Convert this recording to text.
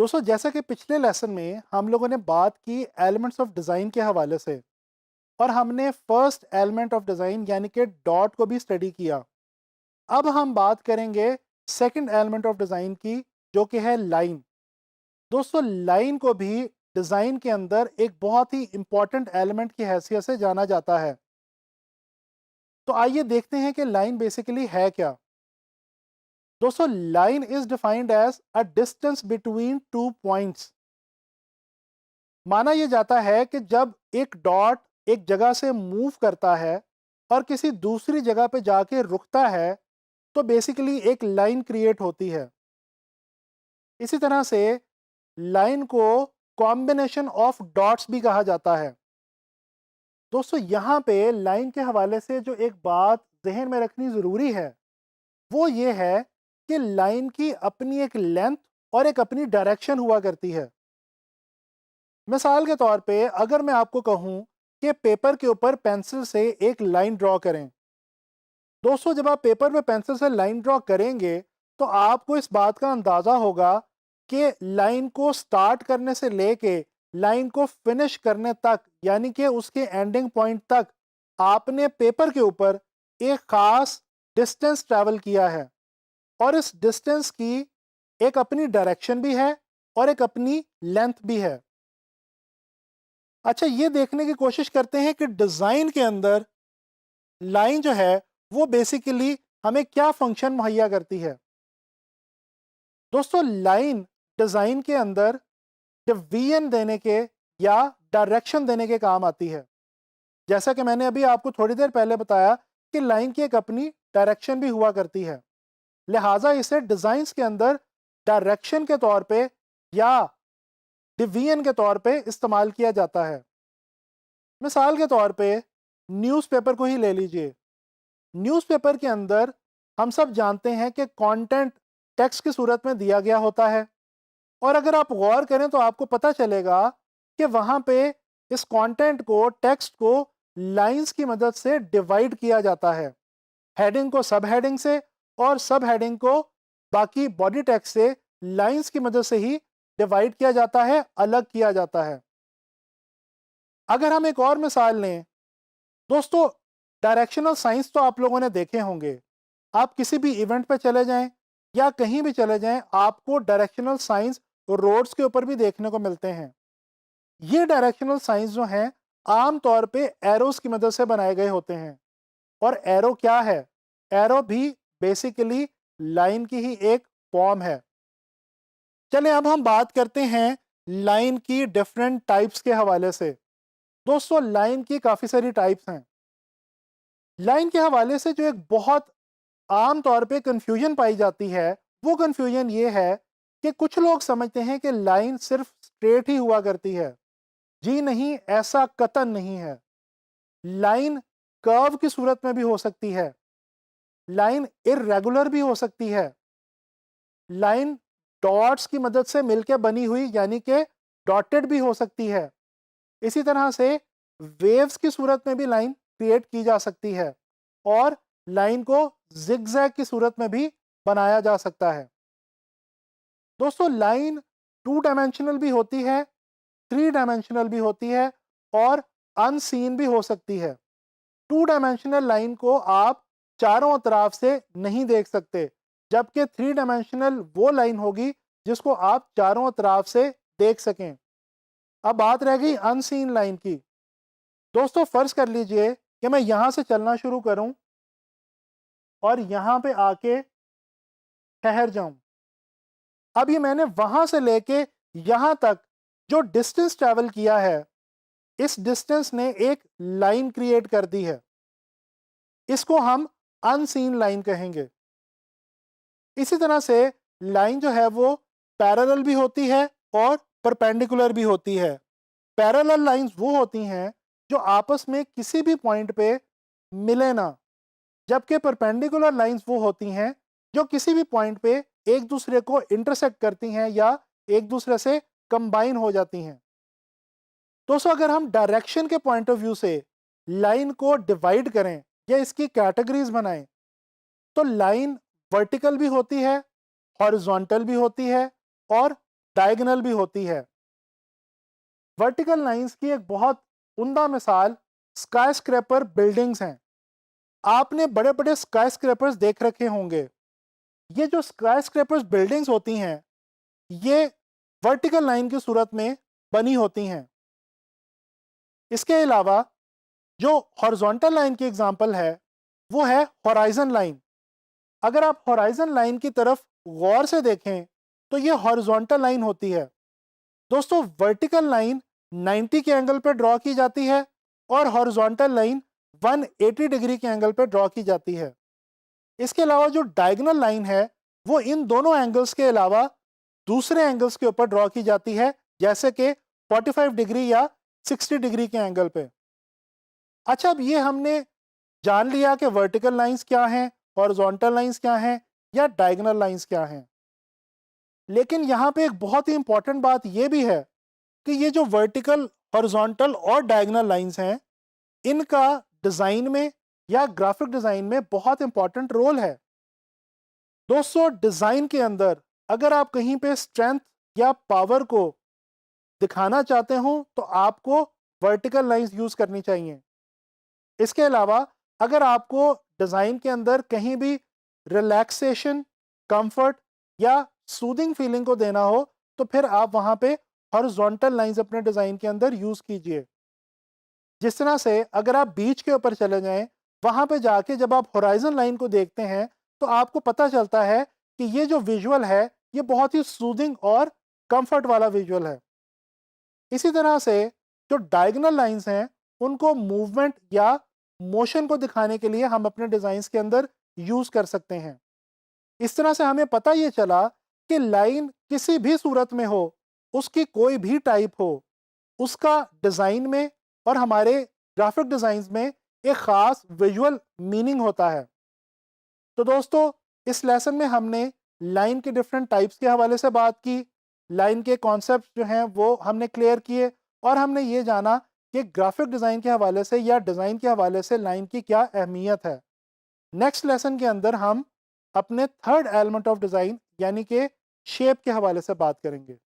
दोस्तों, जैसा कि पिछले लेसन में हम लोगों ने बात की एलिमेंट्स ऑफ डिज़ाइन के हवाले से, और हमने फर्स्ट एलिमेंट ऑफ डिज़ाइन यानी कि डॉट को भी स्टडी किया। अब हम बात करेंगे सेकंड एलिमेंट ऑफ डिज़ाइन की, जो कि है लाइन। दोस्तों, लाइन को भी डिज़ाइन के अंदर एक बहुत ही इंपॉर्टेंट एलिमेंट की हैसियत से जाना जाता है। तो आइए देखते हैं कि लाइन बेसिकली है क्या। दोस्तों, line is defined as a distance between two points. माना यह जाता है कि जब एक डॉट एक जगह से मूव करता है और किसी दूसरी जगह पे जाके रुकता है, तो बेसिकली एक लाइन क्रिएट होती है। इसी तरह से लाइन को कॉम्बिनेशन ऑफ डॉट्स भी कहा जाता है। दोस्तों, यहाँ पे लाइन के हवाले से जो एक बात जहन में रखनी ज़रूरी है, वो ये है कि लाइन की अपनी एक लेंथ और एक अपनी डायरेक्शन हुआ करती है। मिसाल के तौर पे अगर मैं आपको कहूँ कि पेपर के ऊपर पेंसिल से एक लाइन ड्रॉ करें। दोस्तों, जब आप पेपर में पेंसिल से लाइन ड्रॉ करेंगे, तो आपको इस बात का अंदाज़ा होगा कि लाइन को स्टार्ट करने से लेके लाइन को फिनिश करने तक, यानी कि उसके एंडिंग पॉइंट तक, आपने पेपर के ऊपर एक ख़ास डिस्टेंस ट्रैवल किया है। और इस डिस्टेंस की एक अपनी डायरेक्शन भी है और एक अपनी लेंथ भी है। अच्छा, ये देखने की कोशिश करते हैं कि डिज़ाइन के अंदर लाइन जो है वो बेसिकली हमें क्या फंक्शन मुहैया करती है। दोस्तों, लाइन डिज़ाइन के अंदर डिवीजन देने के या डायरेक्शन देने के काम आती है। जैसा कि मैंने अभी आपको थोड़ी देर पहले बताया कि लाइन की एक अपनी डायरेक्शन भी हुआ करती है। लिहाजा इसे डिज़ाइंस के अंदर डायरेक्शन के तौर पे या डिवीजन के तौर पे इस्तेमाल किया जाता है। मिसाल के तौर पे न्यूज़पेपर को ही ले लीजिए। न्यूज़पेपर के अंदर हम सब जानते हैं कि कंटेंट टेक्स्ट की सूरत में दिया गया होता है, और अगर आप गौर करें तो आपको पता चलेगा कि वहाँ पे इस कंटेंट को, टेक्स्ट को लाइंस की मदद से डिवाइड किया जाता है। हेडिंग को सब हेडिंग से और सब हेडिंग को बाकी बॉडी टेक्स्ट से लाइंस की मदद से ही डिवाइड किया जाता है, अलग किया जाता है। अगर हम एक और मिसाल लें, दोस्तों, डायरेक्शनल साइंस तो आप लोगों ने देखे होंगे। आप किसी भी इवेंट पे चले जाएं या कहीं भी चले जाएं, आपको डायरेक्शनल साइंस रोड्स के ऊपर भी देखने को मिलते हैं। ये डायरेक्शनल साइंस जो हैं, आम तौर पे एरोस की मदद से बनाए गए होते हैं। और एरो क्या है? एरो भी बेसिकली लाइन की ही एक फॉर्म है। चलें, अब हम बात करते हैं लाइन की डिफरेंट टाइप्स के हवाले से। दोस्तों, लाइन की काफ़ी सारी टाइप्स हैं। लाइन के हवाले से जो एक बहुत आम तौर पे कन्फ्यूजन पाई जाती है, वो कन्फ्यूजन ये है कि कुछ लोग समझते हैं कि लाइन सिर्फ स्ट्रेट ही हुआ करती है। जी नहीं, ऐसा कतई नहीं है। लाइन कर्व की सूरत में भी हो सकती है, लाइन इर्रेगुलर भी हो सकती है, लाइन डॉट्स की मदद से मिलकर बनी हुई यानी कि डॉटेड भी हो सकती है। इसी तरह से वेव्स की सूरत में भी लाइन क्रिएट की जा सकती है, और लाइन को जिगजैग की सूरत में भी बनाया जा सकता है। दोस्तों, लाइन टू डायमेंशनल भी होती है, थ्री डायमेंशनल भी होती है, और अनसीन भी हो सकती है। टू डायमेंशनल लाइन को आप चारों तरफ से नहीं देख सकते, जबकि थ्री डायमेंशनल वो लाइन होगी जिसको आप चारों तरफ से देख सकें। अब बात रह गई अनसीन लाइन की। दोस्तों, फर्ज कर लीजिए कि मैं यहां से चलना शुरू करूं और यहां पे आके ठहर जाऊं। अब ये मैंने वहां से लेके यहां तक जो डिस्टेंस ट्रैवल किया है, इस डिस्टेंस ने एक लाइन क्रिएट कर दी है। इसको हम अनसीन लाइन कहेंगे। इसी तरह से लाइन जो है वो पैरेलल भी होती है और परपेंडिकुलर भी होती है। पैरेलल लाइंस वो होती हैं जो आपस में किसी भी पॉइंट पे मिले ना, जबकि परपेंडिकुलर लाइंस वो होती हैं जो किसी भी पॉइंट पे एक दूसरे को इंटरसेक्ट करती हैं या एक दूसरे से कंबाइन हो जाती हैं। दोस्तों, अगर हम डायरेक्शन के पॉइंट ऑफ व्यू से लाइन को डिवाइड करें या इसकी कैटेगरीज बनाएं, तो लाइन वर्टिकल भी होती है, हॉरिजॉन्टल भी होती है, और डायगोनल भी होती है। वर्टिकल लाइंस की एक बहुत उम्दा मिसाल स्काई स्क्रैपर बिल्डिंग्स हैं। आपने बड़े बड़े स्काई स्क्रैपर्स देख रखे होंगे। ये जो स्काई स्क्रैपर्स बिल्डिंग्स होती हैं, ये वर्टिकल लाइन की सूरत में बनी होती हैं। इसके अलावा जो हॉरिजॉन्टल लाइन की एग्जांपल है वो है हॉराइजन लाइन। अगर आप हॉराइजन लाइन की तरफ गौर से देखें तो ये हॉरिजॉन्टल लाइन होती है। दोस्तों, वर्टिकल लाइन 90 के एंगल पर ड्रॉ की जाती है और हॉरिजॉन्टल लाइन 180 डिग्री के एंगल पर ड्रॉ की जाती है। इसके अलावा जो डायगोनल लाइन है वो इन दोनों एंगल्स के अलावा दूसरे एंगल्स के ऊपर ड्रॉ की जाती है, जैसे कि 45 डिग्री या 60 डिग्री के एंगल पे। अच्छा, अब ये हमने जान लिया कि वर्टिकल लाइंस क्या हैं, हॉरिजॉन्टल लाइंस क्या हैं या डायगोनल लाइंस क्या हैं। लेकिन यहाँ पे एक बहुत ही इंपॉर्टेंट बात ये भी है कि ये जो वर्टिकल, हॉरिजॉन्टल और डायगोनल लाइंस हैं, इनका डिज़ाइन में या ग्राफिक डिज़ाइन में बहुत इंपॉर्टेंट रोल है। दोस्तों, डिज़ाइन के अंदर अगर आप कहीं पे स्ट्रेंथ या पावर को दिखाना चाहते हो तो आपको वर्टिकल लाइंस यूज़ करनी चाहिए। इसके अलावा अगर आपको डिज़ाइन के अंदर कहीं भी रिलैक्सेशन, कंफर्ट या सूदिंग फीलिंग को देना हो तो फिर आप वहाँ पे हॉरिजॉन्टल लाइंस अपने डिज़ाइन के अंदर यूज़ कीजिए। जिस तरह से अगर आप बीच के ऊपर चले जाएं, वहाँ पे जाके जब आप होराइजन लाइन को देखते हैं तो आपको पता चलता है कि ये जो विजुअल है ये बहुत ही सूदिंग और कंफर्ट वाला विजुअल है। इसी तरह से जो डायगोनल लाइंस हैं उनको मूवमेंट या मोशन को दिखाने के लिए हम अपने डिज़ाइंस के अंदर यूज़ कर सकते हैं। इस तरह से हमें पता ये चला कि लाइन किसी भी सूरत में हो, उसकी कोई भी टाइप हो, उसका डिज़ाइन में और हमारे ग्राफिक डिज़ाइंस में एक ख़ास विजुअल मीनिंग होता है। तो दोस्तों, इस लेसन में हमने लाइन के डिफरेंट टाइप्स के हवाले से बात की, लाइन के कॉन्सेप्ट जो हैं वो हमने क्लियर किए और हमने ये जाना कि ग्राफिक डिज़ाइन के हवाले से या डिज़ाइन के हवाले से लाइन की क्या अहमियत है। नेक्स्ट लेसन के अंदर हम अपने थर्ड एलिमेंट ऑफ डिज़ाइन यानी कि शेप के हवाले से बात करेंगे।